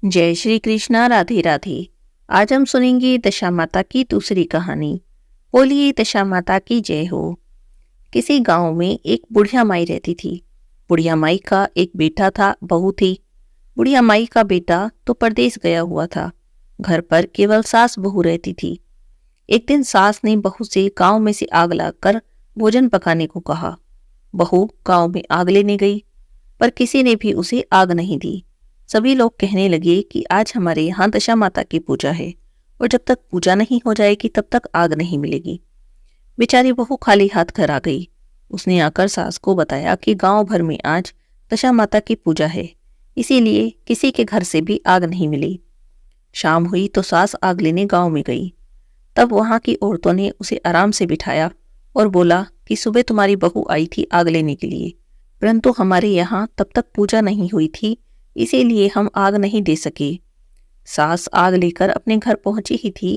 जय श्री कृष्णा। राधे राधे। आज हम सुनेंगे दशा माता की दूसरी कहानी। बोलिए दशा माता की जय हो। किसी गांव में एक बुढ़िया माई रहती थी। बुढ़िया माई का एक बेटा था, बहू थी। बुढ़िया माई का बेटा तो परदेश गया हुआ था। घर पर केवल सास बहू रहती थी। एक दिन सास ने बहू से गांव में से आग लाकर भोजन पकाने को कहा। बहू गांव में आग लेने गई, पर किसी ने भी उसे आग नहीं दी। सभी लोग कहने लगे कि आज हमारे यहाँ दशा माता की पूजा है और जब तक पूजा नहीं हो जाएगी तब तक आग नहीं मिलेगी। बेचारी बहू खाली हाथ घर आ गई। उसने आकर सास को बताया कि गांव भर में आज दशा माता की पूजा है, इसीलिए किसी के घर से भी आग नहीं मिली। शाम हुई तो सास आग लेने गांव में गई। तब वहां की औरतों ने उसे आराम से बिठाया और बोला कि सुबह तुम्हारी बहू आई थी आग लेने के लिए, परंतु हमारे यहाँ तब तक पूजा नहीं हुई थी, इसीलिए हम आग नहीं दे सके। सास आग लेकर अपने घर पहुंची ही थी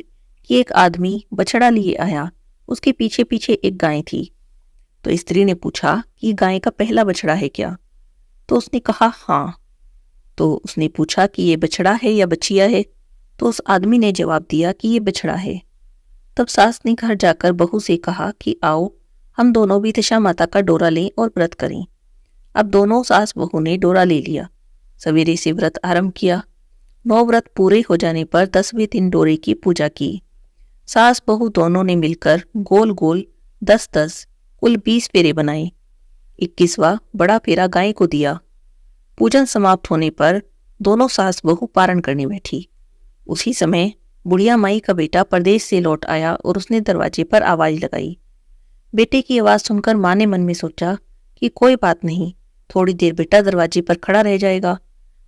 कि एक आदमी बछड़ा लिए आया। उसके पीछे पीछे एक गाय थी। तो स्त्री ने पूछा कि गाय का पहला बछड़ा है क्या? तो उसने कहा हाँ। तो उसने पूछा कि ये बछड़ा है या बछिया है? तो उस आदमी ने जवाब दिया कि ये बछड़ा है। तब सास ने घर जाकर बहू से कहा कि आओ हम दोनों भी दशा माता का डोरा लें और व्रत करें। अब दोनों सास बहू ने डोरा ले लिया। सवेरे से व्रत आरंभ किया। 9 व्रत पूरे हो जाने पर 10वें दिन डोरे की पूजा की। सास बहू दोनों ने मिलकर गोल गोल 10-10 कुल 20 फेरे बनाए। 21वां बड़ा फेरा गाय को दिया। पूजन समाप्त होने पर दोनों सास बहू पारण करने बैठी। उसी समय बुढ़िया माई का बेटा परदेश से लौट आया और उसने दरवाजे पर आवाज लगाई। बेटे की आवाज सुनकर माँ ने मन में सोचा कि कोई बात नहीं, थोड़ी देर बेटा दरवाजे पर खड़ा रह जाएगा।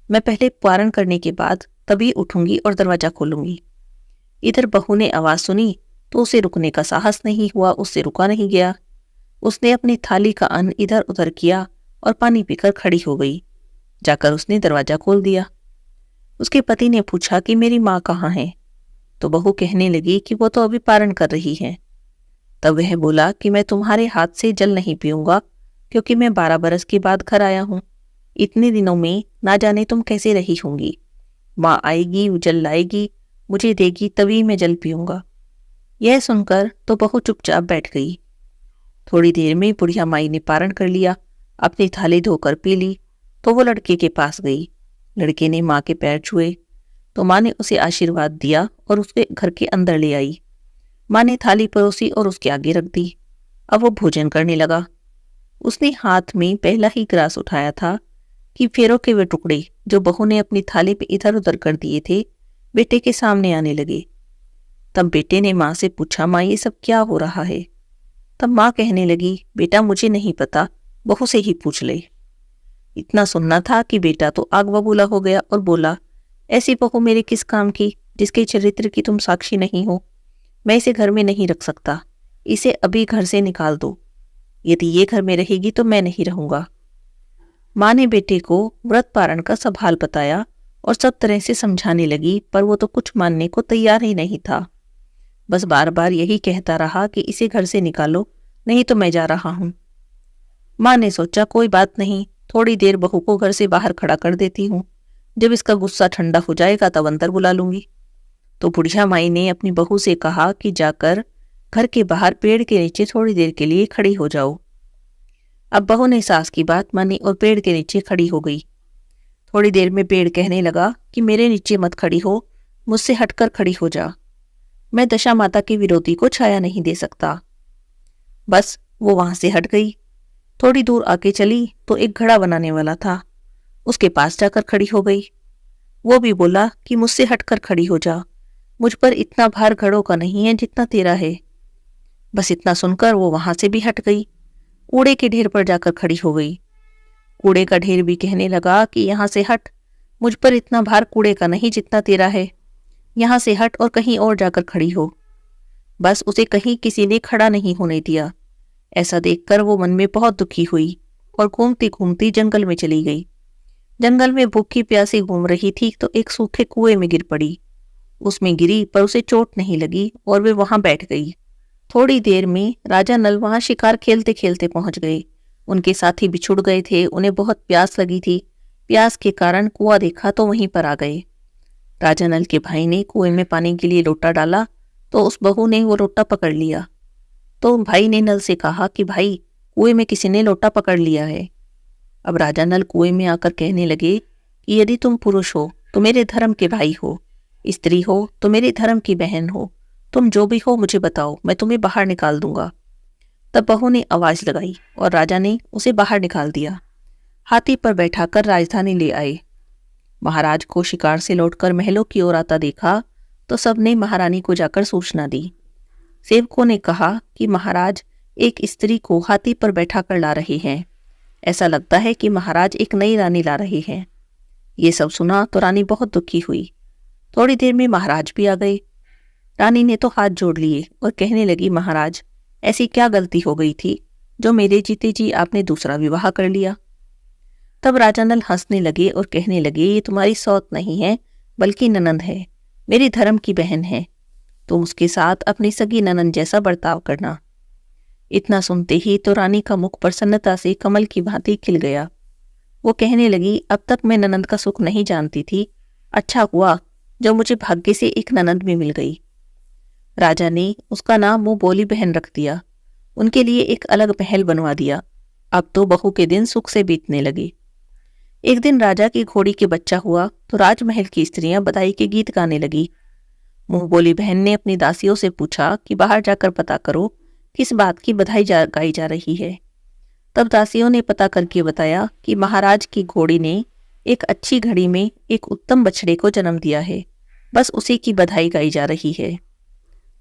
मैं पहले पारण करने के बाद तभी उठूंगी और दरवाजा खोलूंगी। इधर बहू ने आवाज सुनी तो उसे रुकने का साहस नहीं हुआ, उससे रुका नहीं गया। उसने अपनी थाली का अन्न इधर उधर किया और पानी पीकर खड़ी हो गई। जाकर उसने दरवाजा खोल दिया। उसके पति ने पूछा कि मेरी माँ कहाँ है? तो बहू कहने लगी कि वो तो अभी पारण कर रही है। तब वह बोला कि मैं तुम्हारे हाथ से जल नहीं पीऊंगा, क्योंकि मैं 12 बरस के बाद घर आया हूं। इतने दिनों में ना जाने तुम कैसे रही होंगी। माँ आएगी, जल लाएगी, मुझे देगी, तभी मैं जल पीऊंगा। यह सुनकर तो बहू चुपचाप बैठ गई। थोड़ी देर में बुढ़िया माई ने पारण कर लिया, अपनी थाली धोकर पी ली। तो वो लड़के के पास गई। लड़के ने माँ के पैर छुए तो माँ ने उसे आशीर्वाद दिया और उसके घर के अंदर ले आई। माँ ने थाली परोसी और उसके आगे रख दी। अब वो भोजन करने लगा। उसने हाथ में पहला ही ग्रास उठाया था कि फेरों के वे टुकड़े जो बहू ने अपनी थाली पे इधर उधर कर दिए थे बेटे के सामने आने लगे। तब बेटे ने माँ से पूछा, माँ ये सब क्या हो रहा है? तब माँ कहने लगी, बेटा मुझे नहीं पता, बहू से ही पूछ ले। इतना सुनना था कि बेटा तो आग बबूला हो गया और बोला, ऐसी बहू मेरे किस काम की, जिसके चरित्र की तुम साक्षी नहीं हो। मैं इसे घर में नहीं रख सकता, इसे अभी घर से निकाल दो। यदि ये घर में रहेगी तो मैं नहीं रहूंगा। माँ ने बेटे को व्रत पारण का सब हाल बताया और सब तरह से समझाने लगी, पर वो तो कुछ मानने को तैयार ही नहीं था। बस बार बार यही कहता रहा कि इसे घर से निकालो, नहीं तो मैं जा रहा हूं। माँ ने सोचा कोई बात नहीं, थोड़ी देर बहू को घर से बाहर खड़ा कर देती हूँ। जब इसका गुस्सा ठंडा हो जाएगा तब अंदर बुला लूंगी। तो बुढ़िया माई ने अपनी बहू से कहा कि जाकर घर के बाहर पेड़ के नीचे थोड़ी देर के लिए खड़ी हो जाओ। अब बहू ने सास की बात मानी और पेड़ के नीचे खड़ी हो गई। थोड़ी देर में पेड़ कहने लगा कि मेरे नीचे मत खड़ी हो, मुझसे हटकर खड़ी हो जा। मैं दशा माता के विरोधी को छाया नहीं दे सकता। बस वो वहां से हट गई। थोड़ी दूर आके चली तो एक घड़ा बनाने वाला था, उसके पास जाकर खड़ी हो गई। वो भी बोला कि मुझसे हटकर खड़ी हो जा, मुझ पर इतना भार घड़ों का नहीं है जितना तेरा है। बस इतना सुनकर वो वहां से भी हट गई। कूड़े के ढेर पर जाकर खड़ी हो गई। कूड़े का ढेर भी कहने लगा कि यहाँ से हट, मुझ पर इतना भार कूड़े का नहीं जितना तेरा है। यहाँ से हट और कहीं और जाकर खड़ी हो। बस उसे कहीं किसी ने खड़ा नहीं होने दिया। ऐसा देखकर वो मन में बहुत दुखी हुई और घूमती घूमती जंगल में चली गई। जंगल में भूखी प्यासी घूम रही थी तो एक सूखे कुएं में गिर पड़ी। उसमें गिरी पर उसे चोट नहीं लगी और वे वहां बैठ गई। थोड़ी देर में राजा नल वहां शिकार खेलते खेलते पहुंच गए। उनके साथी बिछुड़ गए थे, उन्हें बहुत प्यास लगी थी। प्यास के कारण कुआं देखा तो वहीं पर आ गए। राजा नल के भाई ने कुएं में पानी के लिए लोटा डाला तो उस बहू ने वो लोटा पकड़ लिया। तो भाई ने नल से कहा कि भाई, कुएं में किसी ने लोटा पकड़ लिया है। अब राजा नल कुएं में आकर कहने लगे कि यदि तुम पुरुष हो तो मेरे धर्म के भाई हो, स्त्री हो तो मेरे धर्म की बहन हो, तुम जो भी हो मुझे बताओ, मैं तुम्हें बाहर निकाल दूंगा। तब बहू ने आवाज लगाई और राजा ने उसे बाहर निकाल दिया। हाथी पर बैठाकर राजधानी ले आए। महाराज को शिकार से लौटकर महलों की ओर आता देखा तो सबने महारानी को जाकर सूचना दी। सेवकों ने कहा कि महाराज एक स्त्री को हाथी पर बैठाकर ला रहे हैं। ऐसा लगता है कि महाराज एक नई रानी ला रहे हैं। ये सब सुना तो रानी बहुत दुखी हुई। थोड़ी देर में महाराज भी आ गए। रानी ने तो हाथ जोड़ लिए और कहने लगी, महाराज, ऐसी क्या गलती हो गई थी जो मेरे जीते जी आपने दूसरा विवाह कर लिया। तब राजा नल हंसने लगे और कहने लगे, ये तुम्हारी सौत नहीं है बल्कि ननंद है, मेरी धर्म की बहन है। तुम उसके साथ अपनी सगी ननंद जैसा बर्ताव करना। इतना सुनते ही तो रानी का मुख प्रसन्नता से कमल की भांति खिल गया। वो कहने लगी, अब तक मैं ननंद का सुख नहीं जानती थी, अच्छा हुआ जब मुझे भाग्य से एक ननंद भी मिल गई। राजा ने उसका नाम मुंह बोली बहन रख दिया। उनके लिए एक अलग महल बनवा दिया। अब तो बहू के दिन सुख से बीतने लगे। एक दिन राजा की घोड़ी के बच्चा हुआ तो राजमहल की स्त्रियां बधाई के गीत गाने लगी। मुंह बोली बहन ने अपनी दासियों से पूछा कि बाहर जाकर पता करो किस बात की बधाई गाई जा रही है। तब दासियों ने पता करके बताया कि महाराज की घोड़ी ने एक अच्छी घड़ी में एक उत्तम बछड़े को जन्म दिया है, बस उसी की बधाई गाई जा रही है।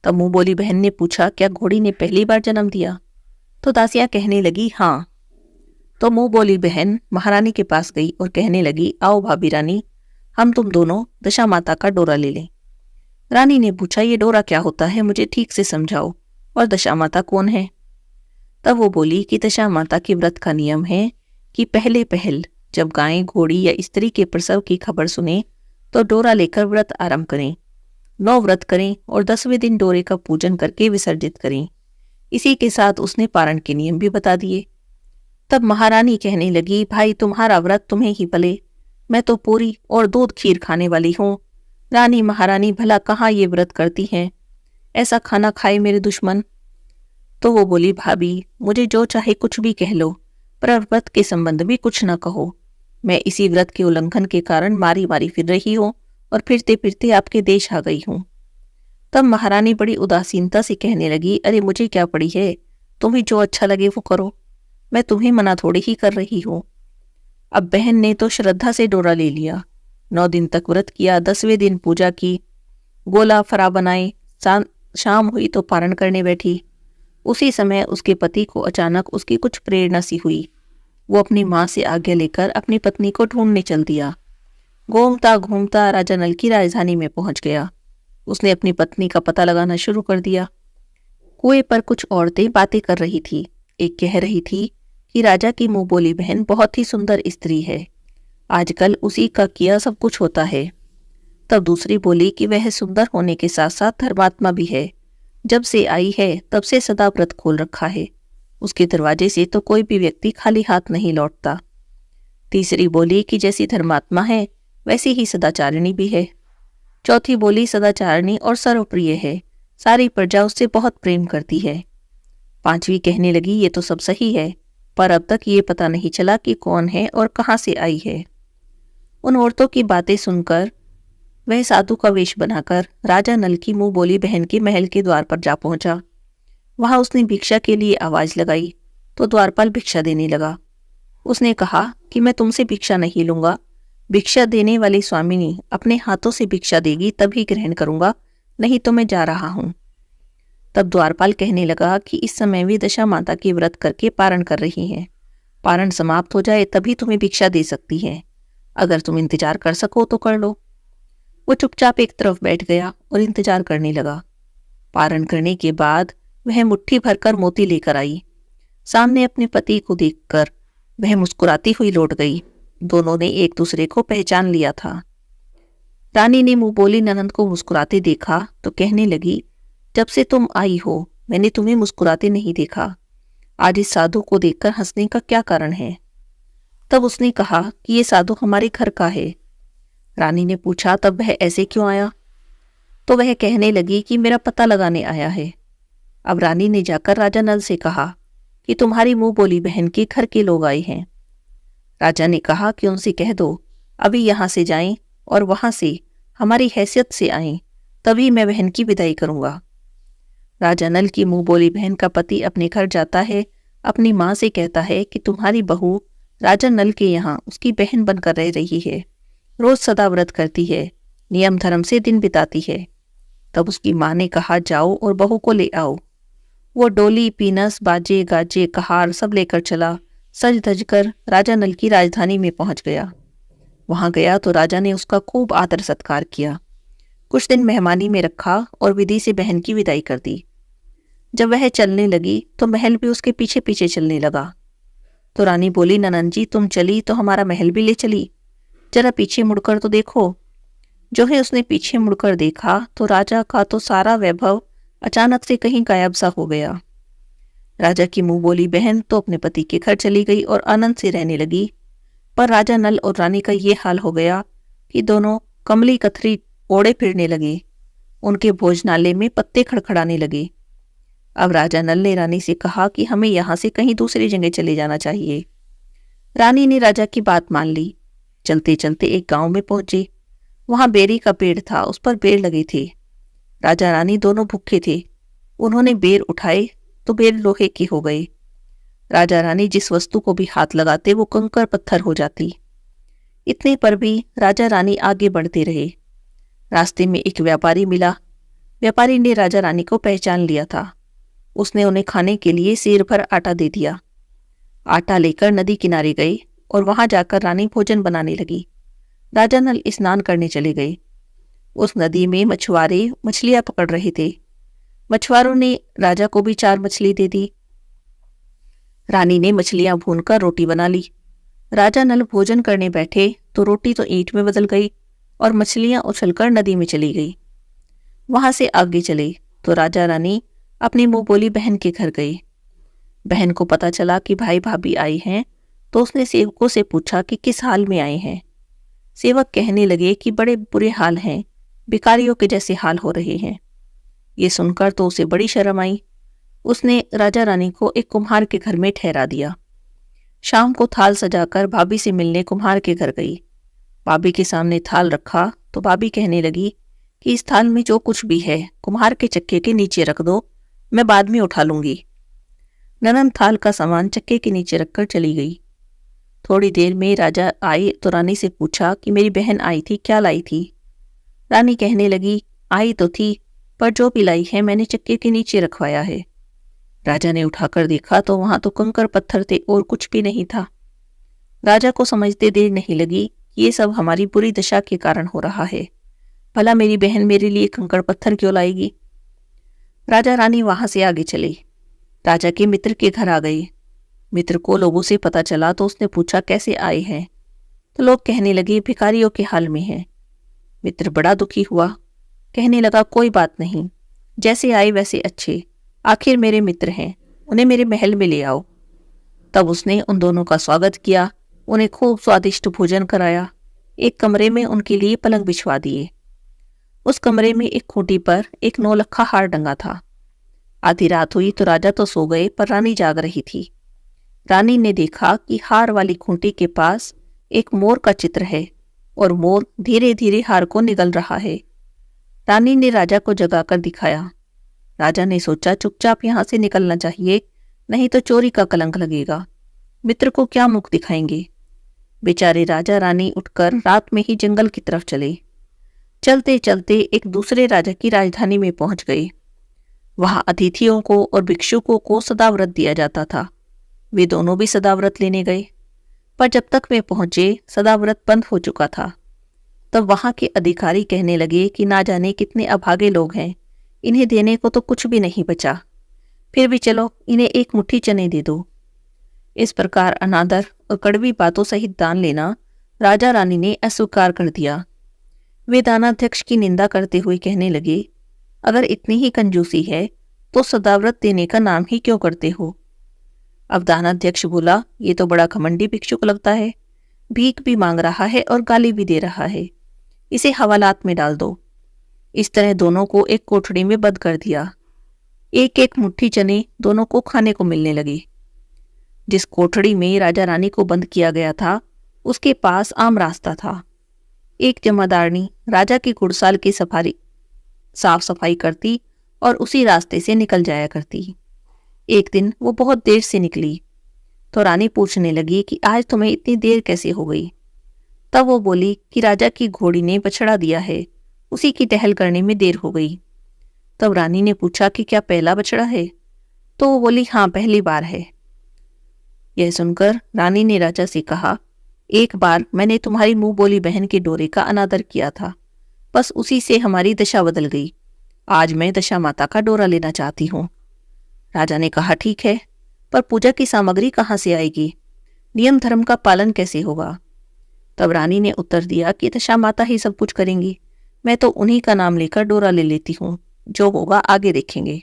तब मुंह बोली बहन ने पूछा, क्या घोड़ी ने पहली बार जन्म दिया? तो दासियां कहने लगी, हाँ। तो मुंह बोली बहन महारानी के पास गई और कहने लगी, आओ भाभी रानी, हम तुम दोनों दशा माता का डोरा ले लें। रानी ने पूछा, ये डोरा क्या होता है, मुझे ठीक से समझाओ, और दशा माता कौन है? तब वो बोली कि दशा माता के व्रत का नियम है कि पहल जब गाय, घोड़ी या स्त्री के प्रसव की खबर सुने तो डोरा लेकर व्रत आरंभ करें, 9 व्रत करें और 10वें दिन डोरे का पूजन करके विसर्जित करें। इसी के साथ उसने पारण के नियम भी बता दिए। तब महारानी कहने लगी, भाई तुम्हारा व्रत तुम्हें ही पले, मैं तो पूरी और दूध खीर खाने वाली हूँ। रानी महारानी भला कहाँ ये व्रत करती हैं, ऐसा खाना खाए मेरे दुश्मन। तो वो बोली, भाभी मुझे जो चाहे कुछ भी कह लो, पर व्रत के संबंध में कुछ न कहो। मैं इसी व्रत के उल्लंघन के कारण मारी मारी फिर रही हूँ और फिरते फिरते आपके देश आ गई हूँ। तब महारानी बड़ी उदासीनता से कहने लगी, अरे मुझे क्या पड़ी है, तुम्हें जो अच्छा लगे वो करो, मैं तुम्हें मना थोड़ी ही कर रही हूँ। अब बहन ने तो श्रद्धा से डोरा ले लिया, 9 दिन तक व्रत किया, 10वें दिन पूजा की, गोला फरा बनाए, शाम हुई तो पारण करने बैठी। उसी समय उसके पति को अचानक उसकी कुछ प्रेरणा सी हुई। वो अपनी माँ से आज्ञा लेकर अपनी पत्नी को ढूंढने चल दिया। घूमता घूमता राजा नल की राजधानी में पहुंच गया। उसने अपनी पत्नी का पता लगाना शुरू कर दिया। कुएं पर कुछ औरतें बातें कर रही थी। एक कह रही थी कि राजा की मुंह बोली बहन बहुत ही सुंदर स्त्री है, आजकल उसी का किया सब कुछ होता है। तब दूसरी बोली कि वह सुंदर होने के साथ साथ धर्मात्मा भी है, जब से आई है तब से सदा व्रत खोल रखा है, उसके दरवाजे से तो कोई भी व्यक्ति खाली हाथ नहीं लौटता। तीसरी बोली कि जैसी धर्मात्मा है वैसी ही सदाचारिणी भी है। चौथी बोली सदाचारिणी और सर्वप्रिय है, सारी प्रजा उससे बहुत प्रेम करती है। पांचवी कहने लगी, ये तो सब सही है, पर अब तक ये पता नहीं चला कि कौन है और कहाँ से आई है। उन औरतों की बातें सुनकर वह साधु का वेश बनाकर राजा नल की मुंह बोली बहन के महल के द्वार पर जा पहुंचा। वहां उसने भिक्षा के लिए आवाज लगाई तो द्वारपाल भिक्षा देने लगा। उसने कहा कि मैं तुमसे भिक्षा नहीं लूंगा, भिक्षा देने वाली स्वामिनी अपने हाथों से भिक्षा देगी तभी ग्रहण करूंगा, नहीं तो मैं जा रहा हूं। तब द्वारपाल कहने लगा कि इस समय वे दशा माता की व्रत करके पारण कर रही हैं, पारण समाप्त हो जाए तभी तुम्हें भिक्षा दे सकती है, अगर तुम इंतजार कर सको तो कर लो। वो चुपचाप एक तरफ बैठ गया और इंतजार करने लगा। पारण करने के बाद वह मुट्ठी भरकर मोती लेकर आई। सामने अपने पति को देखकर वह मुस्कुराती हुई लौट गई। दोनों ने एक दूसरे को पहचान लिया था। रानी ने मुंह बोली ननंद को मुस्कुराते देखा तो कहने लगी, जब से तुम आई हो मैंने तुम्हें मुस्कुराते नहीं देखा, आज इस साधु को देखकर हंसने का क्या कारण है? तब उसने कहा कि ये साधु हमारे घर का है। रानी ने पूछा, तब वह ऐसे क्यों आया? तो वह कहने लगी कि मेरा पता लगाने आया है। अब रानी ने जाकर राजा नल से कहा कि तुम्हारी मुंह बोली बहन के घर के लोग आए हैं। राजा ने कहा कि उनसे कह दो अभी यहाँ से जाएं और वहां से हमारी हैसियत से आएं, तभी मैं बहन की विदाई करूंगा। राजा नल की मुंह बोली बहन का पति अपने घर जाता है, अपनी माँ से कहता है कि तुम्हारी बहू राजा नल के यहाँ उसकी बहन बनकर रह रही है, रोज सदा व्रत करती है, नियम धर्म से दिन बिताती है। तब उसकी माँ ने कहा, जाओ और बहू को ले आओ। वो डोली, पीनस, बाजे गाजे, कहार सब लेकर चला, सज धज कर राजा नल की राजधानी में पहुंच गया। वहां गया तो राजा ने उसका खूब आदर सत्कार किया, कुछ दिन मेहमानी में रखा और विधि से बहन की विदाई कर दी। जब वह चलने लगी तो महल भी उसके पीछे पीछे चलने लगा। तो रानी बोली, ननंद जी तुम चली तो हमारा महल भी ले चली, जरा पीछे मुड़कर तो देखो। जो है उसने पीछे मुड़कर देखा तो राजा का तो सारा वैभव अचानक से कहीं गायब सा हो गया। राजा की मुंह बोली बहन तो अपने पति के घर चली गई और आनंद से रहने लगी, पर राजा नल और रानी का ये हाल हो गया कि दोनों कमली कथरी ओढ़े फिरने लगे, उनके भोजनालय में पत्ते खड़खड़ाने लगे। अब राजा नल ने रानी से कहा कि हमें यहाँ से कहीं दूसरी जगह चले जाना चाहिए। रानी ने राजा की बात मान ली। चलते चलते एक गांव में पहुंचे। वहां बेरी का पेड़ था, उस पर बेर लगे थे। राजा रानी दोनों भूखे थे। उन्होंने बेर उठाए तो बेर लोहे के हो गए। राजा रानी जिस वस्तु को भी हाथ लगाते वो कंकड़ पत्थर हो जाती। इतने पर भी राजा रानी आगे बढ़ते रहे। रास्ते में एक व्यापारी मिला। व्यापारी ने राजा रानी को पहचान लिया था। उसने उन्हें खाने के लिए सेर भर आटा दे दिया। आटा लेकर नदी किनारे गए और वहां जाकर रानी भोजन बनाने लगी। राजा नल स्नान करने चले गए। उस नदी में मछुआरे मछलियां पकड़ रहे थे। मछुआरों ने राजा को भी 4 मछली दे दी। रानी ने मछलियां भूनकर रोटी बना ली। राजा नल भोजन करने बैठे तो रोटी तो ईंट में बदल गई और मछलियां उछलकर नदी में चली गई। वहां से आगे चले तो राजा रानी अपनी मुंह बोली बहन के घर गई। बहन को पता चला कि भाई भाभी आई हैं तो उसने सेवकों से पूछा कि किस हाल में आए हैं। सेवक कहने लगे कि बड़े बुरे हाल हैं, भिखारियों के जैसे हाल हो रहे हैं। ये सुनकर तो उसे बड़ी शर्म आई। उसने राजा रानी को एक कुम्हार के घर में ठहरा दिया। शाम को थाल सजाकर भाभी से मिलने कुम्हार के घर गई। भाभी के सामने थाल रखा तो भाभी कहने लगी कि इस थाल में जो कुछ भी है कुम्हार के चक्के के नीचे रख दो, मैं बाद में उठा लूंगी। ननंद थाल का सामान चक्के के नीचे रखकर चली गई। थोड़ी देर में राजा आए तो रानी से पूछा कि मेरी बहन आई थी, क्या लाई थी? रानी कहने लगी, आई तो थी, पर जो भी लाई है मैंने चक्के के नीचे रखवाया है। राजा ने उठाकर देखा तो वहां तो कंकड़ पत्थर थे और कुछ भी नहीं था। राजा को समझते देर नहीं लगी, ये सब हमारी बुरी दशा के कारण हो रहा है। भला मेरी बहन मेरे लिए कंकड़ पत्थर क्यों लाएगी? राजा रानी वहां से आगे चले। राजा के मित्र के घर आ गए। मित्र को लोगों से पता चला तो उसने पूछा कैसे आए हैं? तो लोग कहने लगे भिखारियों के हाल में हैं। मित्र बड़ा दुखी हुआ, कहने लगा कोई बात नहीं, जैसे आए वैसे अच्छे, आखिर मेरे मित्र हैं, उन्हें मेरे महल में ले आओ। तब उसने उन दोनों का स्वागत किया, उन्हें खूब स्वादिष्ट भोजन कराया। एक कमरे में उनके लिए पलंग बिछवा दिए। उस कमरे में एक खूंटी पर एक 9 लखा हार टंगा था। आधी रात हुई तो राजा तो सो गए पर रानी जाग रही थी। रानी ने देखा कि हार वाली खूंटी के पास एक मोर का चित्र है और मोर धीरे धीरे हार को निगल रहा है। रानी ने राजा को जगाकर दिखाया। राजा ने सोचा चुपचाप यहाँ से निकलना चाहिए, नहीं तो चोरी का कलंक लगेगा। मित्र को क्या मुख दिखाएंगे? बेचारे राजा रानी उठकर रात में ही जंगल की तरफ चले। चलते चलते एक दूसरे राजा की राजधानी में पहुंच गए। वहां अतिथियों को और भिक्षुकों को सदाव्रत दिया जाता था। वे दोनों भी सदाव्रत लेने गए, पर जब तक वे पहुंचे सदाव्रत बंद हो चुका था। तब वहां के अधिकारी कहने लगे कि ना जाने कितने अभागे लोग हैं, इन्हें देने को तो कुछ भी नहीं बचा, फिर भी चलो इन्हें एक मुट्ठी चने दे दो। इस प्रकार अनादर और कड़वी बातों सहित दान लेना राजा रानी ने अस्वीकार कर दिया। वे दानाध्यक्ष की निंदा करते हुए कहने लगे, अगर इतनी ही कंजूसी है तो सदाव्रत देने का नाम ही क्यों करते हो? अब दानाध्यक्ष बोला, ये तो बड़ा घमंडी भिक्षुक लगता है, भीख भी मांग रहा है और गाली भी दे रहा है। इसे हवालात में डाल दो। इस तरह दोनों को एक कोठड़ी में बंद कर दिया। एक एक मुट्ठी चने दोनों को खाने को मिलने लगे। जिस कोठड़ी में राजा रानी को बंद किया गया था उसके पास आम रास्ता था। एक जमादारनी राजा की घुड़साल की साफ सफाई करती और उसी रास्ते से निकल जाया करती। एक दिन वो बहुत देर से निकली तो रानी पूछने लगी कि आज तुम्हें इतनी देर कैसे हो गई। तब वो बोली कि राजा की घोड़ी ने बछड़ा दिया है, उसी की टहल करने में देर हो गई। तब रानी ने पूछा कि क्या पहला बछड़ा है? तो वो बोली हाँ, पहली बार है। यह सुनकर रानी ने राजा से कहा, एक बार मैंने तुम्हारी मुंह बोली बहन के डोरे का अनादर किया था, बस उसी से हमारी दशा बदल गई। आज मैं दशा माता का डोरा लेना चाहती हूँ। राजा ने कहा ठीक है, पर पूजा की सामग्री कहाँ से आएगी? नियम धर्म का पालन कैसे होगा? तब रानी ने उत्तर दिया कि दशा माता ही सब कुछ करेंगी, मैं तो उन्हीं का नाम लेकर डोरा ले लेती हूँ, जो होगा आगे देखेंगे।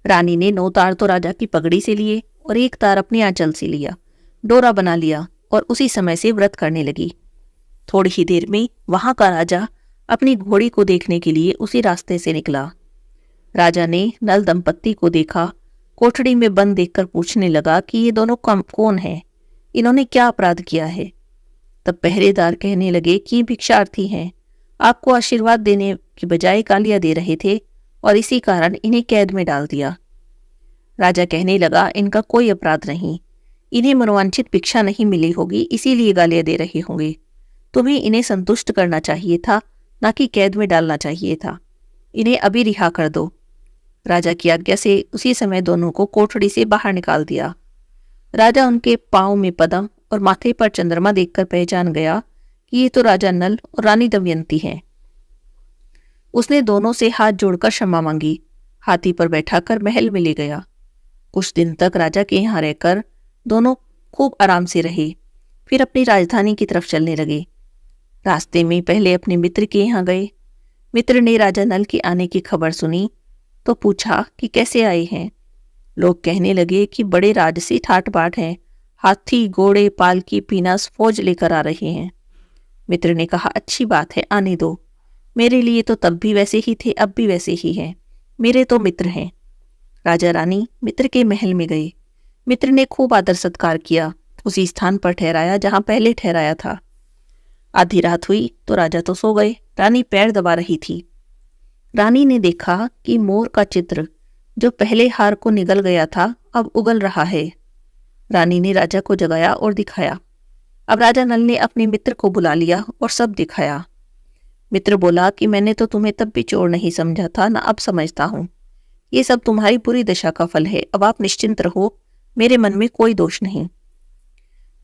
रानी ने 9 तार तो राजा की पगड़ी से लिए और 1 तार अपनी आंचल से लिया, डोरा बना लिया और उसी समय से व्रत करने लगी। थोड़ी ही देर में वहां का राजा अपनी घोड़ी को देखने के लिए उसी रास्ते से निकला। राजा ने नल दंपत्ति को देखा, कोठड़ी में बंद देखकर पूछने लगा कि ये दोनों कौन हैं, इन्होंने क्या अपराध किया है? तब पहरेदार कहने लगे कि भिक्षार्थी हैं, आपको आशीर्वाद देने की बजाय गालियां दे रहे थे और इसी कारण इन्हें कैद में डाल दिया। राजा कहने लगा इनका कोई अपराध नहीं, इन्हें मनोवांछित भिक्षा नहीं मिली होगी, इसीलिए गालियां दे रहे होंगे। तुम्हें इन्हें संतुष्ट करना चाहिए था, ना कि कैद में डालना चाहिए था। इन्हें अभी रिहा कर दो। राजा की आज्ञा से उसी समय दोनों को कोठड़ी से बाहर निकाल दिया। राजा उनके पांव में पदम और माथे पर चंद्रमा देखकर पहचान गया कि ये तो राजा नल और रानी दमयंती हैं। उसने दोनों से हाथ जोड़कर क्षमा मांगी, हाथी पर बैठाकर महल में ले गया। कुछ दिन तक राजा के यहाँ रहकर दोनों खूब आराम से रहे, फिर अपनी राजधानी की तरफ चलने लगे। रास्ते में पहले अपने मित्र के यहाँ गए। मित्र ने राजा नल के आने की खबर सुनी तो पूछा कि कैसे आए हैं। लोग कहने लगे कि बड़े राजसी ठाट बाट हैं, हाथी घोड़े पालकी पीनास फौज लेकर आ रहे हैं। मित्र ने कहा अच्छी बात है, आने दो, मेरे लिए तो तब भी वैसे ही थे, अब भी वैसे ही हैं, मेरे तो मित्र हैं। राजा रानी मित्र के महल में गए। मित्र ने खूब आदर सत्कार किया, उसी स्थान पर ठहराया जहां पहले ठहराया था। आधी रात हुई तो राजा तो सो गए, रानी पैर दबा रही थी। रानी ने देखा कि मोर का चित्र जो पहले हार को निगल गया था अब उगल रहा है। रानी ने राजा को जगाया और दिखाया। अब राजा नल ने अपने मित्र को बुला लिया और सब दिखाया। मित्र बोला कि मैंने तो तुम्हें तब भी चोर नहीं समझा था, ना अब समझता हूँ। ये सब तुम्हारी बुरी दशा का फल है, अब आप निश्चिंत रहो, मेरे मन में कोई दोष नहीं।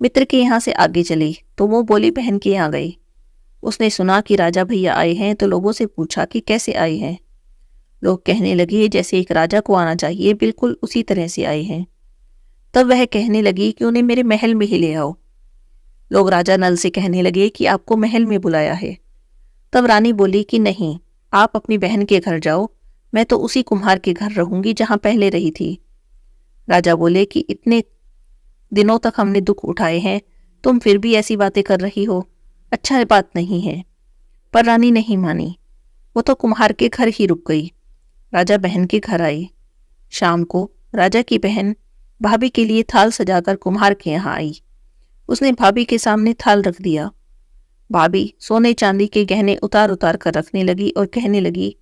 मित्र के यहाँ से आगे चले तो वो बोली बहन के यहाँ गई। उसने सुना कि राजा भैया आए हैं तो लोगों से पूछा कि कैसे आए हैं। लोग कहने लगे जैसे एक राजा को आना चाहिए बिल्कुल उसी तरह से आए हैं। तब वह कहने लगी कि उन्हें मेरे महल में ही ले आओ। लोग राजा नल से कहने लगे कि आपको महल में बुलाया है। तब रानी बोली कि नहीं, आप अपनी बहन के घर जाओ, मैं तो उसी कुम्हार के घर रहूंगी जहां पहले रही थी। राजा बोले कि इतने दिनों तक हमने दुख उठाए हैं, तुम फिर भी ऐसी बातें कर रही हो, अच्छा बात नहीं है। पर रानी नहीं मानी, वो तो कुम्हार के घर ही रुक गई। राजा बहन के घर आई। शाम को राजा की बहन भाभी के लिए थाल सजाकर कुम्हार के यहाँ आई। उसने भाभी के सामने थाल रख दिया। भाभी सोने चांदी के गहने उतार उतार कर रखने लगी और कहने लगी,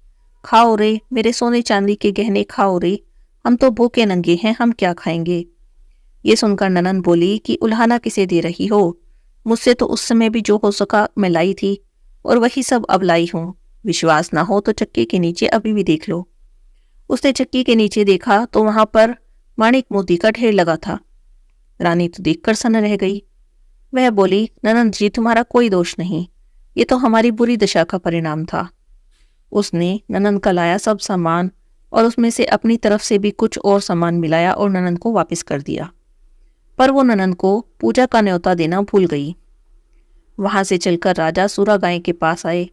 खाओ रे मेरे सोने चांदी के गहने, खाओ रे, हम तो भूखे नंगे हैं, हम क्या खाएंगे। ये सुनकर ननन बोली कि उल्हाना किसे दे रही हो, मुझसे तो उस समय भी जो हो सका मैं लाई थी और वही सब अब लाई हूँ। विश्वास ना हो तो चक्की के नीचे अभी भी देख लो। उसने चक्की के नीचे देखा तो वहां पर माणिक मोती का ढेर लगा था। रानी तो देखकर सन्न रह गई। वह बोली, ननंद जी तुम्हारा कोई दोष नहीं, ये तो हमारी बुरी दशा का परिणाम था। उसने ननंद का लाया सब सामान और उसमें से अपनी तरफ से भी कुछ और सामान मिलाया और ननंद को वापस कर दिया। पर वो ननंद को पूजा का न्योता देना भूल गई। वहां से चलकर राजा सूरा गाय के पास आए।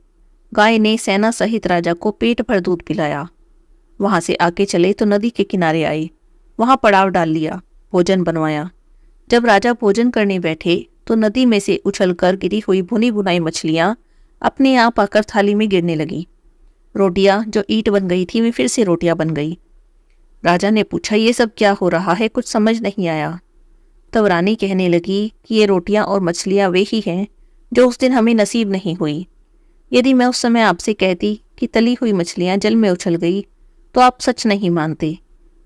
गाय ने सेना सहित राजा को पेट भर दूध पिलाया। वहां से आके चले तो नदी के किनारे आए, वहां पड़ाव डाल लिया, भोजन बनवाया। जब राजा भोजन करने बैठे तो नदी में से उछलकर गिरी हुई भुनी भुनाई मछलियां अपने आप आकर थाली में गिरने लगी। रोटियां जो ईंट बन गई थी वे फिर से रोटियां बन गई। राजा ने पूछा, ये सब क्या हो रहा है, कुछ समझ नहीं आया। तब रानी कहने लगी कि ये रोटियां और मछलियां वे ही हैं जो उस दिन हमें नसीब नहीं हुई। यदि मैं उस समय आपसे कहती कि तली हुई मछलियां जल में उछल गई तो आप सच नहीं मानते।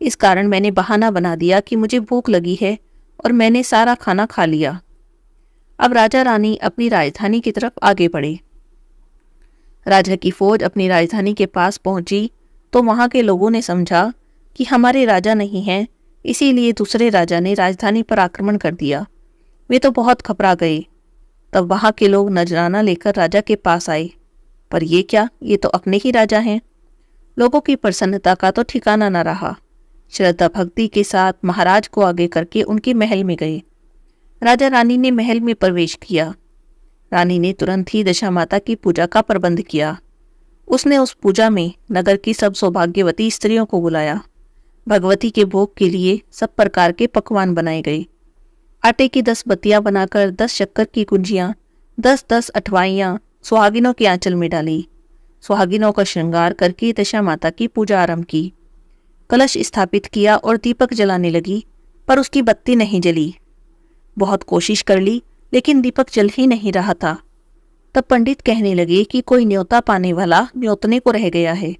इस कारण मैंने बहाना बना दिया कि मुझे भूख लगी है और मैंने सारा खाना खा लिया। अब राजा रानी अपनी राजधानी की तरफ आगे बढ़े। राजा की फौज अपनी राजधानी के पास पहुंची तो वहां के लोगों ने समझा कि हमारे राजा नहीं हैं, इसीलिए दूसरे राजा ने राजधानी पर आक्रमण कर दिया। वे तो बहुत घबरा गए। तब वहां के लोग नजराना लेकर राजा के पास आए। पर ये क्या, ये तो अपने ही राजा हैं। लोगों की प्रसन्नता का तो ठिकाना न रहा। श्रद्धा भक्ति के साथ महाराज को आगे करके उनके महल में गए। राजा रानी ने महल में प्रवेश किया। रानी ने तुरंत ही दशा माता की पूजा का प्रबंध किया। उसने उस पूजा में नगर की सब सौभाग्यवती स्त्रियों को बुलाया। भगवती के भोग के लिए सब प्रकार के पकवान बनाए गए। आटे की 10 बत्तियां बनाकर 10 शक्कर की गुंजियां, 10-10 अठवाइयां सुहागिनों के आंचल में डाली। सुहागिनों का श्रृंगार करके दशा माता की पूजा आरंभ की। कलश स्थापित किया और दीपक जलाने लगी, पर उसकी बत्ती नहीं जली। बहुत कोशिश कर ली लेकिन दीपक जल ही नहीं रहा था। तब पंडित कहने लगे कि कोई न्योता पाने वाला न्योतने को रह गया है,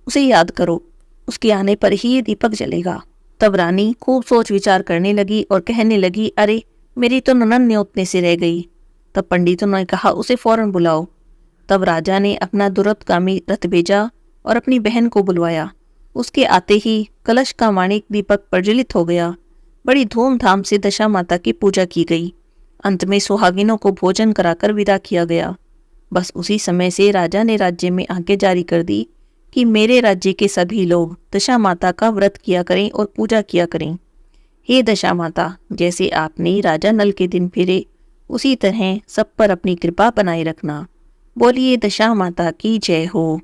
उसे याद करो, उसके आने पर ही ये दीपक जलेगा। तब रानी खूब सोच विचार करने लगी और कहने लगी, अरे मेरी तो ननद न्योतने से रह गई। तब पंडितों ने कहा, उसे फौरन बुलाओ। तब राजा ने अपना दुरतगामी रथ भेजा और अपनी बहन को बुलवाया। उसके आते ही कलश का माणिक दीपक प्रज्वलित हो गया। बड़ी धूमधाम से दशा माता की पूजा की गई। अंत में सुहागिनों को भोजन कराकर विदा किया गया। बस उसी समय से राजा ने राज्य में आज्ञा जारी कर दी कि मेरे राज्य के सभी लोग दशा माता का व्रत किया करें और पूजा किया करें। हे दशा माता, जैसे आपने राजा नल के दिन फिरे उसी तरह सब पर अपनी कृपा बनाए रखना। बोलिए दशा माता की जय हो।